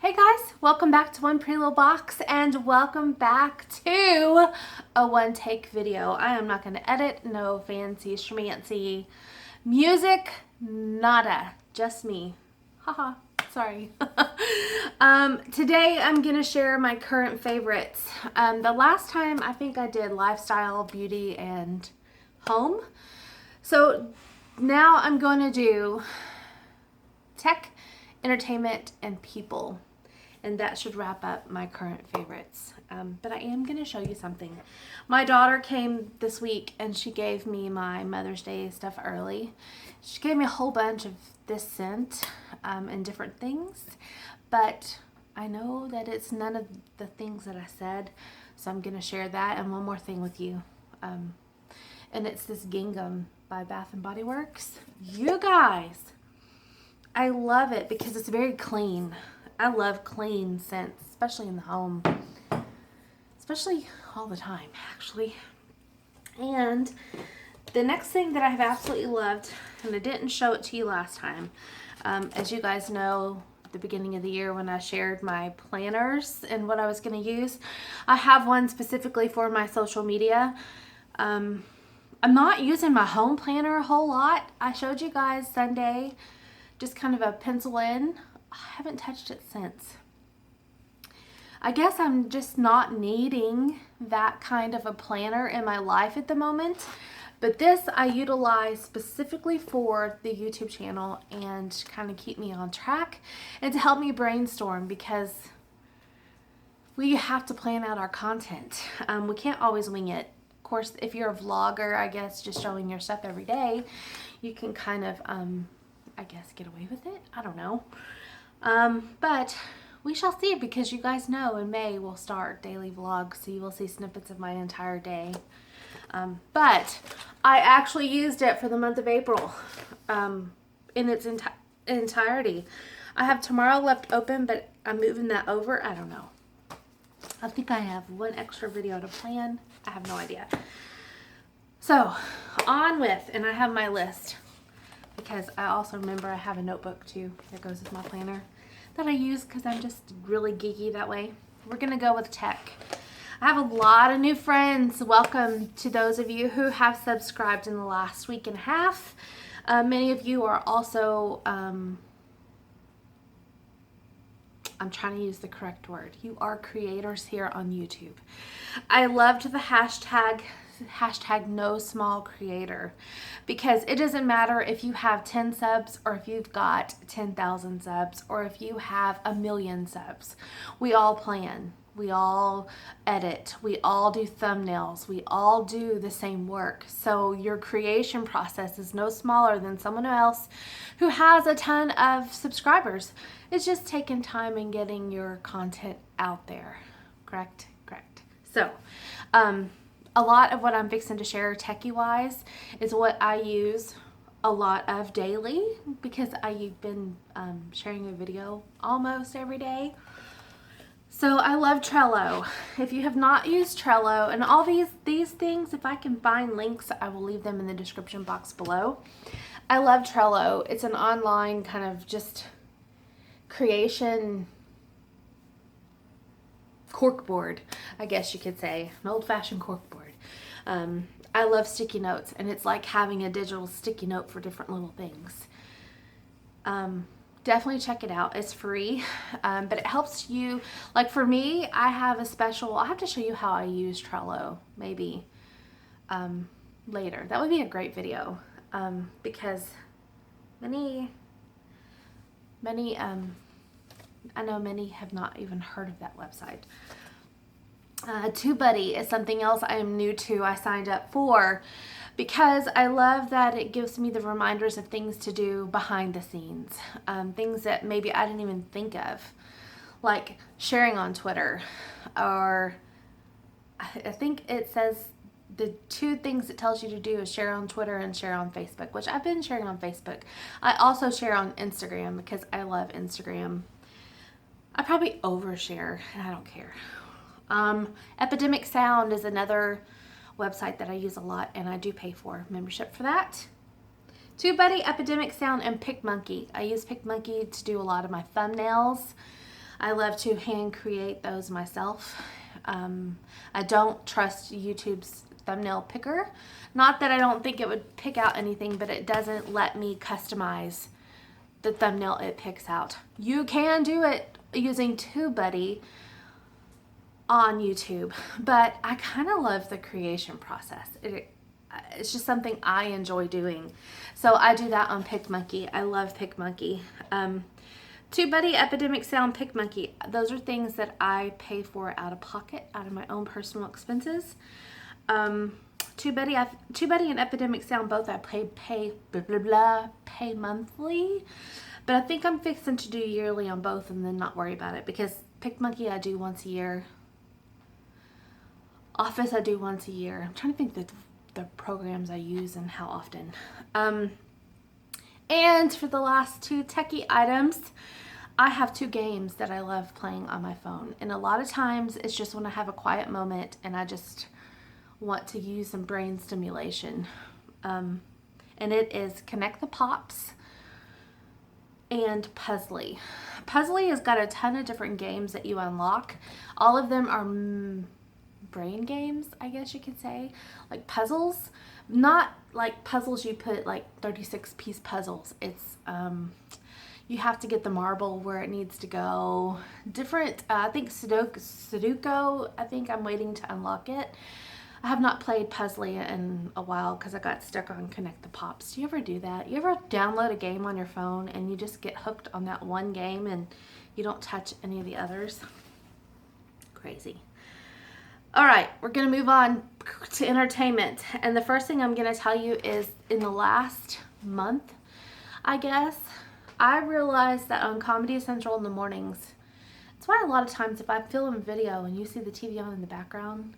Hey guys, welcome back to One Pretty Little Box and welcome back to a one take video. I am not going to edit, no fancy schmancy music, nada, just me. Haha, sorry. Today I'm going to share my current favorites. The last time I think I did lifestyle, beauty, and home. So now I'm going to do tech, entertainment, and people. And that should wrap up my current favorites. But I am going to show you something. My daughter came this week and she gave me my Mother's Day stuff early. She gave me a whole bunch of this scent and different things. But I know that it's none of the things that I said. So I'm going to share that and one more thing with you. And it's this gingham by Bath and Body Works. You guys, I love it because it's very clean. I love clean scents, especially in the home, especially all the time, actually. And the next thing that I have absolutely loved, and I didn't show it to you last time, as you guys know, at the beginning of the year when I shared my planners and what I was going to use, I have one specifically for my social media. I'm not using my home planner a whole lot. I showed you guys Sunday, just kind of a pencil in. I haven't touched it since. I guess I'm just not needing that kind of a planner in my life at the moment. But this I utilize specifically for the YouTube channel and kind of keep me on track and to help me brainstorm because we have to plan out our content. We can't always wing it. Of course, if you're a vlogger, I guess just showing your stuff every day, you can kind of, I guess, get away with it. I don't know. But we shall see because you guys know in May we'll start daily vlogs, so you will see snippets of my entire day. But I actually used it for the month of April in its entirety. I have tomorrow left open, but I'm moving that over. I don't know. I think I have one extra video to plan. I have no idea. So on with, and I have my list. Because I also remember I have a notebook too that goes with my planner that I use because I'm just really geeky that way. We're going to go with tech. I have a lot of new friends. Welcome to those of you who have subscribed in the last week and a half. Many of you are also, I'm trying to use the correct word. You are creators here on YouTube. I loved the hashtag no small creator because it doesn't matter if you have 10 subs or if you've got 10,000 subs or if you have 1,000,000 subs. We all plan, we all edit, we all do thumbnails, we all do the same work. So your creation process is no smaller than someone else who has a ton of subscribers. It's just taking time and getting your content out there. Correct? So, a lot of what I'm fixing to share techie wise is what I use a lot of daily because I've been sharing a video almost every day. So I love Trello. If you have not used Trello and all these things, if I can find links, I will leave them in the description box below. I love Trello. It's an online kind of just creation corkboard, I guess you could say, an old-fashioned corkboard. I love sticky notes, and it's like having a digital sticky note for different little things. Definitely check it out. It's free, but it helps you. Like for me, I have a special, I'll have to show you how I use Trello maybe later. That would be a great video because many I know many have not even heard of that website. TubeBuddy is something else I am new to. I signed up for because I love that it gives me the reminders of things to do behind the scenes. Things that maybe I didn't even think of, like sharing on Twitter, or I think it says the two things it tells you to do is share on Twitter and share on Facebook, which I've been sharing on Facebook. I also share on Instagram because I love Instagram. I probably overshare, and I don't care. Epidemic Sound is another website that I use a lot, and I do pay for membership for that. TubeBuddy, Epidemic Sound, and PicMonkey. I use PicMonkey to do a lot of my thumbnails. I love to hand create those myself. I don't trust YouTube's thumbnail picker. Not that I don't think it would pick out anything, but it doesn't let me customize the thumbnail it picks out. You can do it using TubeBuddy on YouTube, but I kind of love the creation process. It's just something I enjoy doing. So I do that on PicMonkey. I love PicMonkey. TubeBuddy, Epidemic Sound, PicMonkey. Those are things that I pay for out of pocket, out of my own personal expenses. TubeBuddy and Epidemic Sound, both I pay monthly. But I think I'm fixing to do yearly on both and then not worry about it, because PicMonkey I do once a year. Office I do once a year. I'm trying to think the programs I use and how often. And for the last two techie items, I have two games that I love playing on my phone. And a lot of times it's just when I have a quiet moment and I just want to use some brain stimulation. And it is Connect the Pops and Puzzly. Puzzly has got a ton of different games that you unlock. All of them are brain games, I guess you could say, like puzzles. Not like puzzles you put like 36-piece puzzles. It's you have to get the marble where it needs to go. Different, I think Sudoku, I think I'm waiting to unlock it. I have not played Puzzly in a while because I got stuck on Connect the Pops. Do you ever do that? You ever download a game on your phone and you just get hooked on that one game and you don't touch any of the others? Crazy. All right, we're going to move on to entertainment. And the first thing I'm going to tell you is in the last month, I guess, I realized that on Comedy Central in the mornings, that's why a lot of times if I film a video and you see the TV on in the background,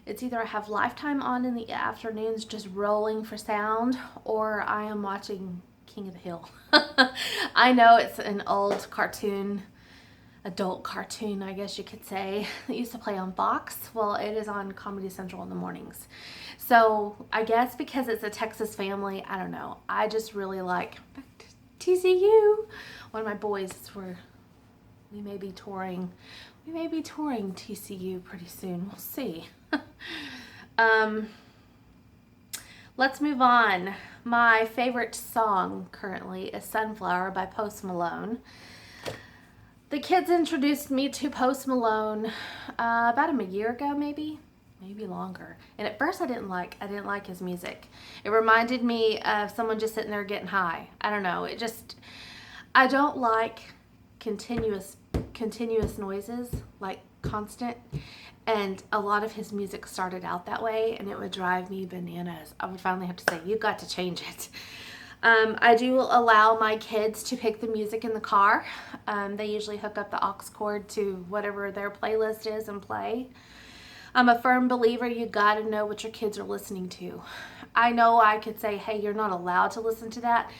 it's either I have Lifetime on in the afternoons just rolling for sound, or I am watching King of the Hill. I know it's an old cartoon, adult cartoon, I guess you could say, that used to play on Fox. Well, it is on Comedy Central in the mornings. So I guess because it's a Texas family, I don't know. I just really like TCU. One of my boys, we may be touring TCU pretty soon. We'll see. Let's move on. My favorite song currently is Sunflower by Post Malone. The kids introduced me to Post Malone about a year ago, maybe longer. And at first I didn't like his music. It reminded me of someone just sitting there getting high. I don't know. I don't like continuous noises, like constant. And a lot of his music started out that way, and it would drive me bananas. I would finally have to say, you've got to change it. I do allow my kids to pick the music in the car. They usually hook up the aux cord to whatever their playlist is and play. I'm a firm believer you got to know what your kids are listening to. I know I could say, hey, you're not allowed to listen to that.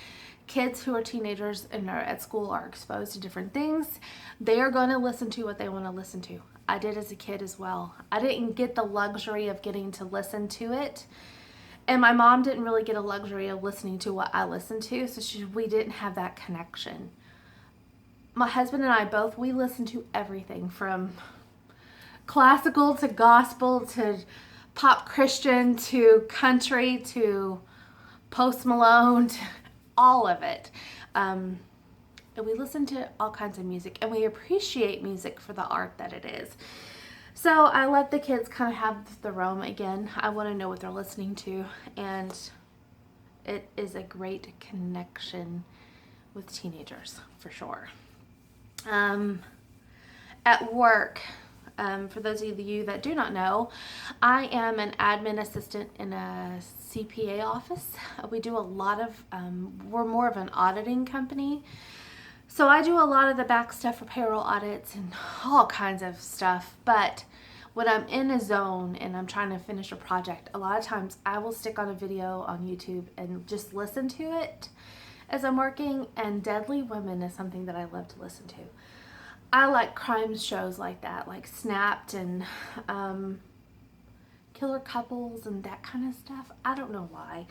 Kids who are teenagers and are at school are exposed to different things. They are going to listen to what they want to listen to. I did as a kid as well. I didn't get the luxury of getting to listen to it. And my mom didn't really get a luxury of listening to what I listened to, so we didn't have that connection. My husband and I both, we listen to everything from classical to gospel to pop Christian to country to Post Malone, to all of it. And we listen to all kinds of music, and we appreciate music for the art that it is. So I let the kids kind of have the roam again. I want to know what they're listening to, and it is a great connection with teenagers for sure. At work, for those of you that do not know, I am an admin assistant in a CPA office. We do a lot of, we're more of an auditing company. So I do a lot of the back stuff for payroll audits and all kinds of stuff. But when I'm in a zone and I'm trying to finish a project, a lot of times I will stick on a video on YouTube and just listen to it as I'm working. And Deadly Women is something that I love to listen to. I like crime shows like that, like Snapped and Killer Couples and that kind of stuff. I don't know why.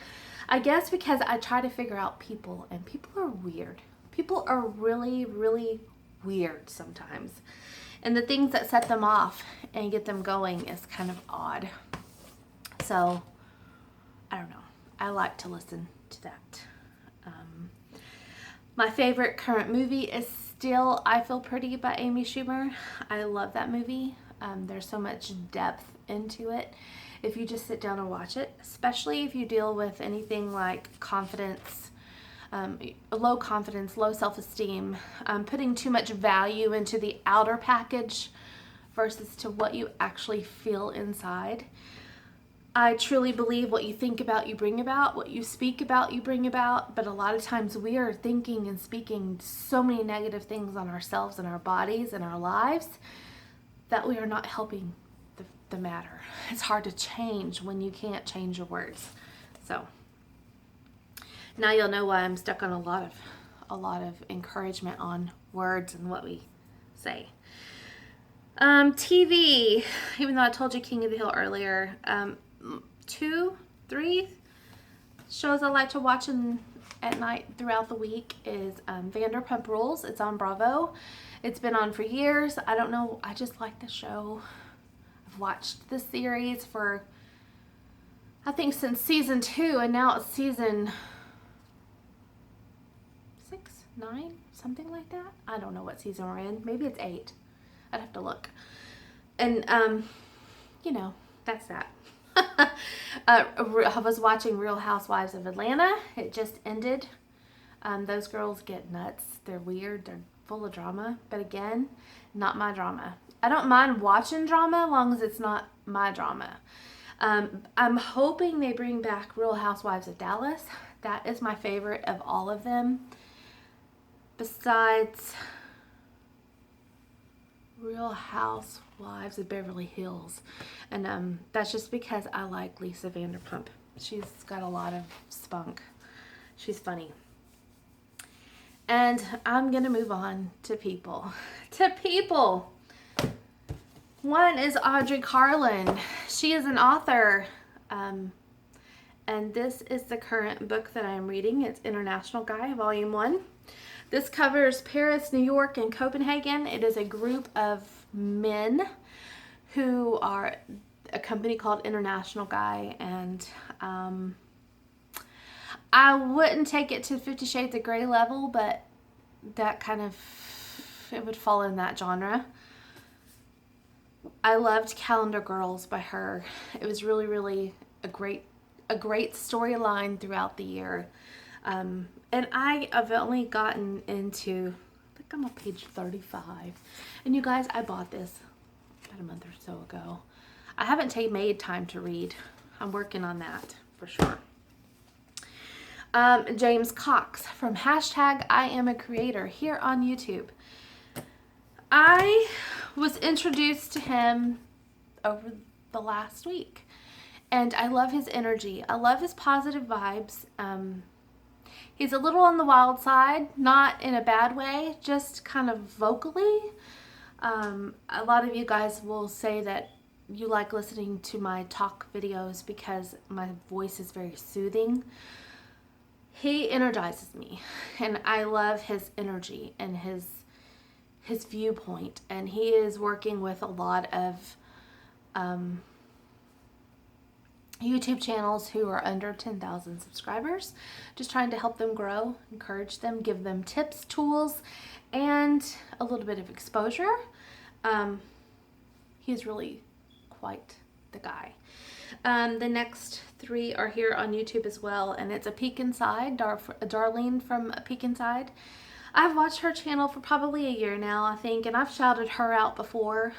I guess because I try to figure out people, and people are weird. People are really, really, weird sometimes. And the things that set them off and get them going is kind of odd. So, I don't know. I like to listen to that. My favorite current movie is still I Feel Pretty by Amy Schumer. I love that movie. There's so much depth into it if you just sit down and watch it, especially if you deal with anything like confidence, low confidence, low self-esteem, putting too much value into the outer package versus to what you actually feel inside. I truly believe what you think about, you bring about. What you speak about, you bring about. But a lot of times we are thinking and speaking so many negative things on ourselves and our bodies and our lives that we are not helping the matter. It's hard to change when you can't change your words. So now you'll know why I'm stuck on a lot of encouragement on words and what we say. TV, even though I told you King of the Hill earlier, 2, 3 shows I like to watch at night throughout the week is Vanderpump Rules. It's on Bravo. It's been on for years. I don't know. I just like the show. I've watched this series for, I think, since season 2, and now it's season 6, 9, something like that. I don't know what season we're in. Maybe it's 8. I'd have to look. And, you know, that's that. I was watching Real Housewives of Atlanta. It just ended. Those girls get nuts. They're weird. They're full of drama. But again, not my drama. I don't mind watching drama as long as it's not my drama. I'm hoping they bring back Real Housewives of Dallas. That is my favorite of all of them. Besides Real Housewives of Beverly Hills. And that's just because I like Lisa Vanderpump. She's got a lot of spunk. She's funny. And I'm going to move on to people. One is Audrey Carlin. She is an author. And this is the current book that I'm reading. It's International Guy, Volume 1. This covers Paris, New York, and Copenhagen. It is a group of men who are a company called International Guy, and I wouldn't take it to 50 Shades of Grey level, but that kind of, it would fall in that genre. I loved Calendar Girls by her. It was really, really a great storyline throughout the year. And I have only gotten into, I think I'm on page 35. And you guys, I bought this about a month or so ago. I haven't made time to read. I'm working on that for sure. James Cox from #IamACreator here on YouTube. I was introduced to him over the last week. And I love his energy. I love his positive vibes. He's a little on the wild side, not in a bad way, just kind of vocally. A lot of you guys will say that you like listening to my talk videos because my voice is very soothing. He energizes me, and I love his energy and his viewpoint. And he is working with a lot of YouTube channels who are under 10,000 subscribers, just trying to help them grow, encourage them, give them tips, tools, and a little bit of exposure. He's really quite the guy. The next 3 are here on YouTube as well, and it's A Peek Inside, Darlene from A Peek Inside. I've watched her channel for probably a year now, I think, and I've shouted her out before.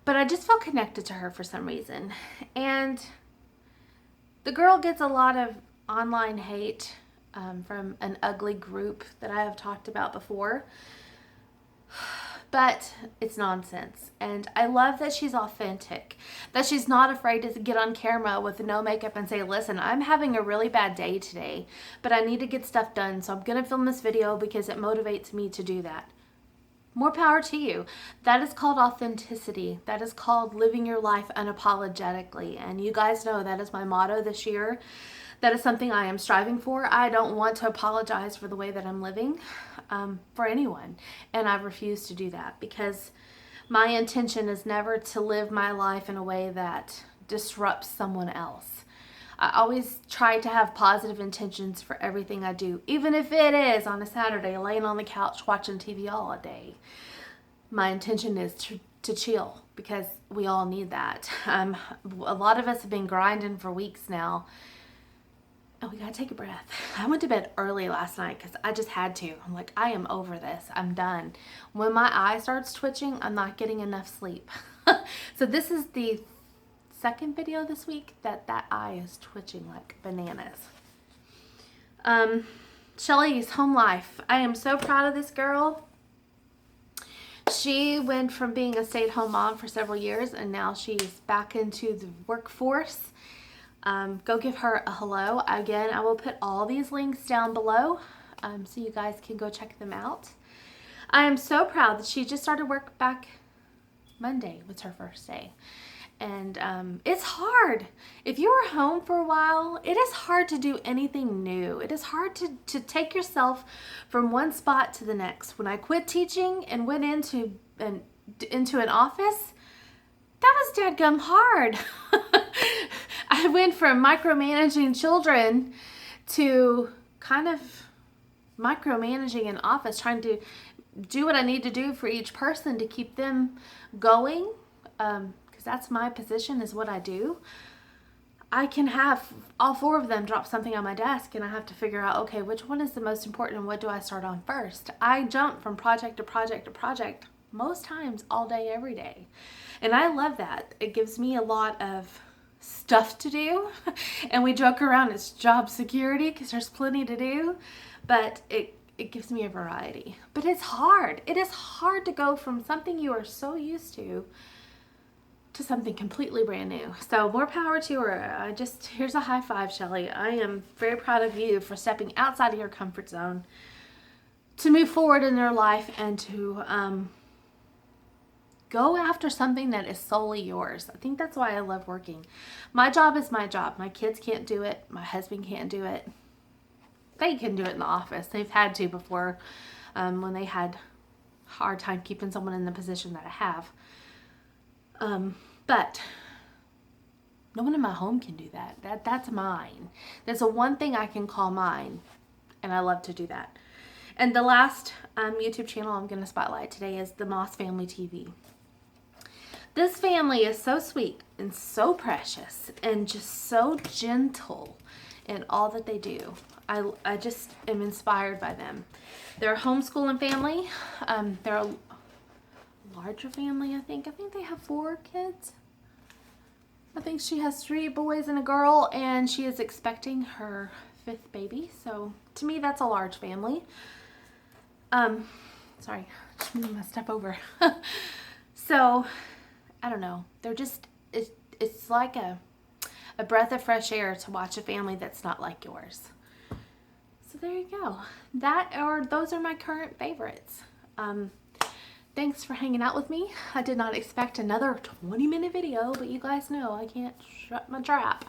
But I just feel connected to her for some reason. And the girl gets a lot of online hate from an ugly group that I have talked about before. But it's nonsense. And I love that she's authentic. That she's not afraid to get on camera with no makeup and say, listen, I'm having a really bad day today, but I need to get stuff done. So I'm going to film this video because it motivates me to do that. More power to you. That is called authenticity. That is called living your life unapologetically. And you guys know that is my motto this year. That is something I am striving for. I don't want to apologize for the way that I'm living for anyone. And I refuse to do that because my intention is never to live my life in a way that disrupts someone else. I always try to have positive intentions for everything I do, even if it is on a Saturday laying on the couch watching TV all day. My intention is to chill because we all need that. A lot of us have been grinding for weeks now. Oh, we gotta take a breath. I went to bed early last night because I just had to. I'm like, I am over this. I'm done. When my eye starts twitching, I'm not getting enough sleep. So this is the second video this week that eye is twitching like bananas. Shelly's home life. I am so proud of this girl. She went from being a stay-at-home mom for several years and now she's back into the workforce. Go give her a hello. Again, I will put all these links down below so you guys can go check them out. I am so proud that she just started work back Monday was her first day. And it's hard. If you are home for a while, it is hard to do anything new. It is hard to take yourself from one spot to the next. When I quit teaching and went into an office, that was dadgum hard. I went from micromanaging children to kind of micromanaging an office, trying to do what I need to do for each person to keep them going. Because that's my position, is what I do. I can have all four of them drop something on my desk and I have to figure out, okay, which one is the most important and what do I start on first? I jump from project to project to project most times all day, every day. And I love that. It gives me a lot of stuff to do. And we joke around it's job security because there's plenty to do, but it gives me a variety. But it's hard. It is hard to go from something you are so used to something completely brand new. So more power to her. Here's a high five, Shelly. I am very proud of you for stepping outside of your comfort zone to move forward in your life and to go after something that is solely yours. I think that's why I love working. My job is my job. My kids can't do it. My husband can't do it. They can do it in the office. They've had to before when they had a hard time keeping someone in the position that I have. But no one in my home can do that. That's mine. That's the one thing I can call mine. And I love to do that. And the last YouTube channel I'm going to spotlight today is the Moss Family TV. This family is so sweet and so precious and just so gentle in all that they do. I just am inspired by them. They're a homeschooling family. They're a larger family, I think. I think they have 4 kids. I think she has 3 boys and a girl, and she is expecting her 5th baby. So to me, that's a large family. Sorry, just moving my stuff over. So I don't know. They're just, it's like a breath of fresh air to watch a family that's not like yours. So there you go. Those are my current favorites. Thanks for hanging out with me. I did not expect another 20-minute video, but you guys know I can't shut my trap.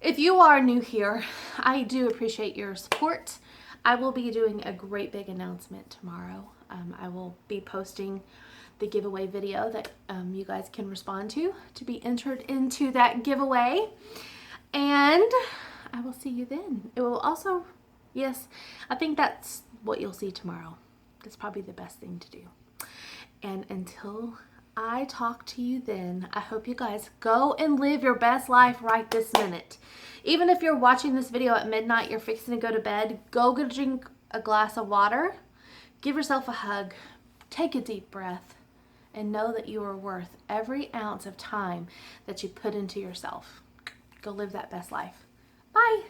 If you are new here, I do appreciate your support. I will be doing a great big announcement tomorrow. I will be posting the giveaway video that you guys can respond to be entered into that giveaway. And I will see you then. It will also, yes, I think that's what you'll see tomorrow. That's probably the best thing to do. And until I talk to you then, I hope you guys go and live your best life right this minute. Even if you're watching this video at midnight, you're fixing to go to bed, go drink a glass of water, give yourself a hug, take a deep breath, and know that you are worth every ounce of time that you put into yourself. Go live that best life. Bye.